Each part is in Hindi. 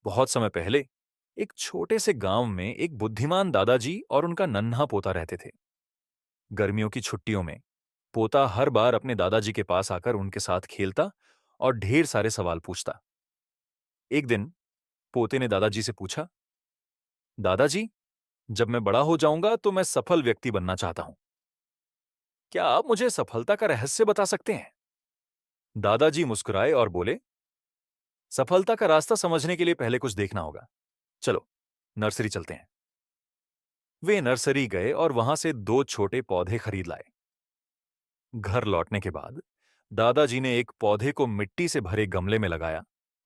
बहुत समय पहले एक छोटे से गांव में एक बुद्धिमान दादाजी और उनका नन्हा पोता रहते थे। गर्मियों की छुट्टियों में पोता हर बार अपने दादाजी के पास आकर उनके साथ खेलता और ढेर सारे सवाल पूछता। एक दिन पोते ने दादाजी से पूछा, दादाजी, जब मैं बड़ा हो जाऊंगा तो मैं सफल व्यक्ति बनना चाहता हूं। क्या आप मुझे सफलता का रहस्य बता सकते हैं? दादाजी मुस्कुराए और बोले, सफलता का रास्ता समझने के लिए पहले कुछ देखना होगा। चलो, नर्सरी चलते हैं। वे नर्सरी गए और वहां से दो छोटे पौधे खरीद लाए। घर लौटने के बाद दादाजी ने एक पौधे को मिट्टी से भरे गमले में लगाया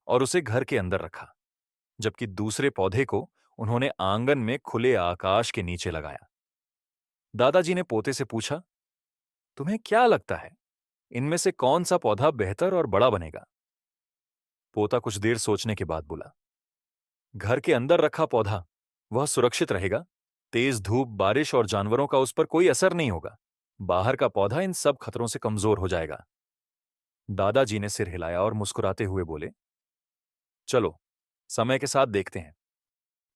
और उसे घर के अंदर रखा, जबकि दूसरे पौधे को उन्होंने आंगन में खुले आकाश के नीचे लगाया। दादाजी ने पोते से पूछा, तुम्हें क्या लगता है, इनमें से कौन सा पौधा बेहतर और बड़ा बनेगा? पोता कुछ देर सोचने के बाद बोला, घर के अंदर रखा पौधा, वह सुरक्षित रहेगा। तेज धूप, बारिश और जानवरों का उस पर कोई असर नहीं होगा। बाहर का पौधा इन सब खतरों से कमजोर हो जाएगा। दादाजी ने सिर हिलाया और मुस्कुराते हुए बोले, चलो, समय के साथ देखते हैं।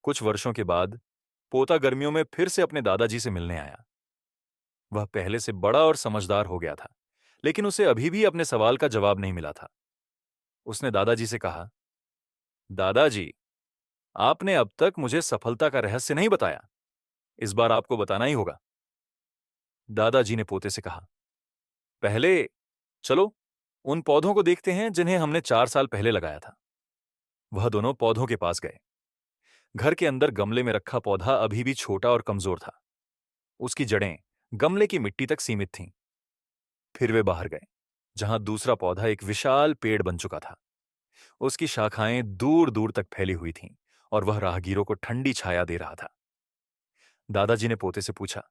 कुछ वर्षों के बाद पोता गर्मियों में फिर से अपने दादाजी से मिलने आया। वह पहले से बड़ा और समझदार हो गया था, लेकिन उसे अभी भी अपने सवाल का जवाब नहीं मिला था। उसने दादाजी से कहा, दादाजी, आपने अब तक मुझे सफलता का रहस्य नहीं बताया। इस बार आपको बताना ही होगा। दादाजी ने पोते से कहा, पहले चलो उन पौधों को देखते हैं जिन्हें हमने 4 साल पहले लगाया था। वह दोनों पौधों के पास गए। घर के अंदर गमले में रखा पौधा अभी भी छोटा और कमजोर था। उसकी जड़ें गमले की मिट्टी तक सीमित थीं। फिर वे बाहर गए, जहां दूसरा पौधा एक विशाल पेड़ बन चुका था। उसकी शाखाएं दूर दूर तक फैली हुई थीं और वह राहगीरों को ठंडी छाया दे रहा था। दादाजी ने पोते से पूछा,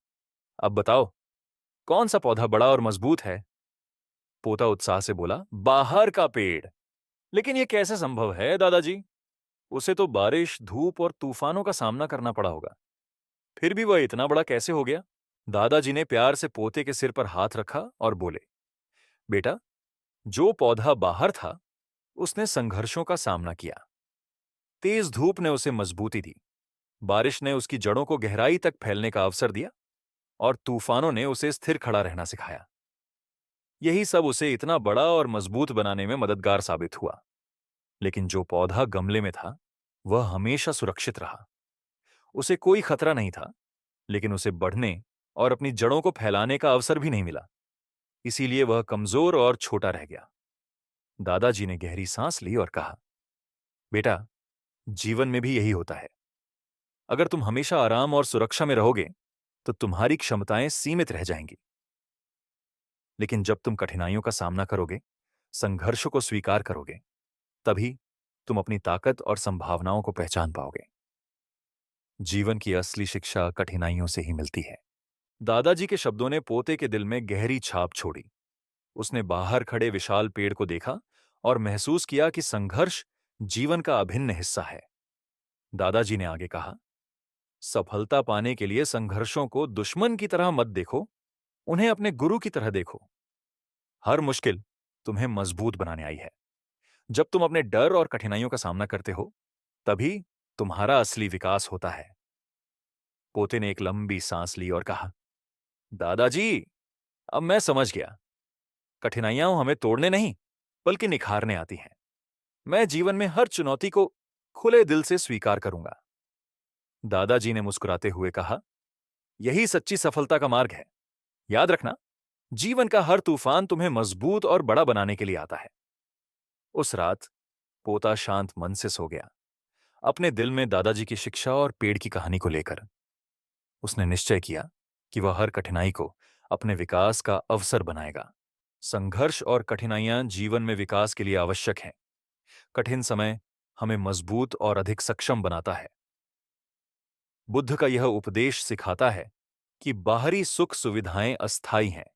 अब बताओ, कौन सा पौधा बड़ा और मजबूत है? पोता उत्साह से बोला, बाहर का पेड़। लेकिन यह कैसे संभव है दादाजी? उसे तो बारिश, धूप और तूफानों का सामना करना पड़ा होगा। फिर भी वह इतना बड़ा कैसे हो गया? दादाजी ने प्यार से पोते के सिर पर हाथ रखा और बोले, बेटा, जो पौधा बाहर था उसने संघर्षों का सामना किया। तेज धूप ने उसे मजबूती दी, बारिश ने उसकी जड़ों को गहराई तक फैलने का अवसर दिया और तूफानों ने उसे स्थिर खड़ा रहना सिखाया। यही सब उसे इतना बड़ा और मजबूत बनाने में मददगार साबित हुआ। लेकिन जो पौधा गमले में था वह हमेशा सुरक्षित रहा। उसे कोई खतरा नहीं था, लेकिन उसे बढ़ने और अपनी जड़ों को फैलाने का अवसर भी नहीं मिला। इसीलिए वह कमजोर और छोटा रह गया। दादाजी ने गहरी सांस ली और कहा, बेटा, जीवन में भी यही होता है। अगर तुम हमेशा आराम और सुरक्षा में रहोगे तो तुम्हारी क्षमताएं सीमित रह जाएंगी। लेकिन जब तुम कठिनाइयों का सामना करोगे, संघर्षों को स्वीकार करोगे, तभी तुम अपनी ताकत और संभावनाओं को पहचान पाओगे। जीवन की असली शिक्षा कठिनाइयों से ही मिलती है। दादाजी के शब्दों ने पोते के दिल में गहरी छाप छोड़ी। उसने बाहर खड़े विशाल पेड़ को देखा और महसूस किया कि संघर्ष जीवन का अभिन्न हिस्सा है। दादाजी ने आगे कहा, सफलता पाने के लिए संघर्षों को दुश्मन की तरह मत देखो, उन्हें अपने गुरु की तरह देखो। हर मुश्किल तुम्हें मजबूत बनाने आई है। जब तुम अपने डर और कठिनाइयों का सामना करते हो, तभी तुम्हारा असली विकास होता है। पोते ने एक लंबी सांस ली और कहा, दादाजी, अब मैं समझ गया। कठिनाइयां हमें तोड़ने नहीं, बल्कि निखारने आती हैं। मैं जीवन में हर चुनौती को खुले दिल से स्वीकार करूंगा। दादाजी ने मुस्कुराते हुए कहा, यही सच्ची सफलता का मार्ग है। याद रखना, जीवन का हर तूफान तुम्हें मजबूत और बड़ा बनाने के लिए आता है। उस रात पोता शांत मन से सो गया, अपने दिल में दादाजी की शिक्षा और पेड़ की कहानी को लेकर। उसने निश्चय किया कि वह हर कठिनाई को अपने विकास का अवसर बनाएगा। संघर्ष और कठिनाइयां जीवन में विकास के लिए आवश्यक हैं। कठिन समय हमें मजबूत और अधिक सक्षम बनाता है। बुद्ध का यह उपदेश सिखाता है कि बाहरी सुख सुविधाएं अस्थायी हैं,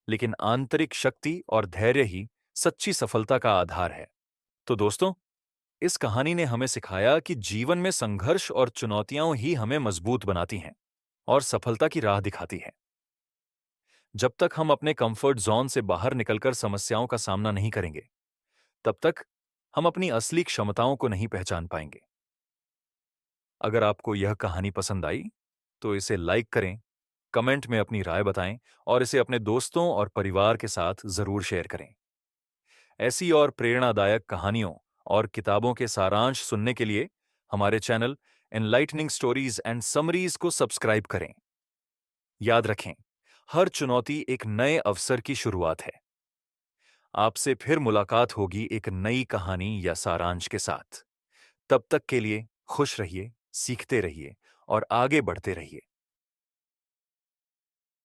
लेकिन आंतरिक शक्ति और धैर्य ही सच्ची सफलता का आधार है। तो दोस्तों, इस कहानी ने हमें सिखाया कि जीवन में संघर्ष और चुनौतियां ही हमें मजबूत बनाती हैं और सफलता की राह दिखाती हैं। जब तक हम अपने कंफर्ट जोन से बाहर निकलकर समस्याओं का सामना नहीं करेंगे, तब तक हम अपनी असली क्षमताओं को नहीं पहचान पाएंगे। अगर आपको यह कहानी पसंद आई, तो इसे लाइक करें, कमेंट में अपनी राय बताएं और इसे अपने दोस्तों और परिवार के साथ जरूर शेयर करें। ऐसी और प्रेरणादायक कहानियों और किताबों के सारांश सुनने के लिए हमारे channel enlightening stories and summaries को सब्सक्राइब करें। याद रखें, हर चुनौती एक नए अवसर की शुरुआत है। आपसे फिर मुलाकात होगी एक नई कहानी या सारांश के साथ। तब तक के लिए खुश रहिए, सीखते रहिए और आगे बढ़ते रहिए।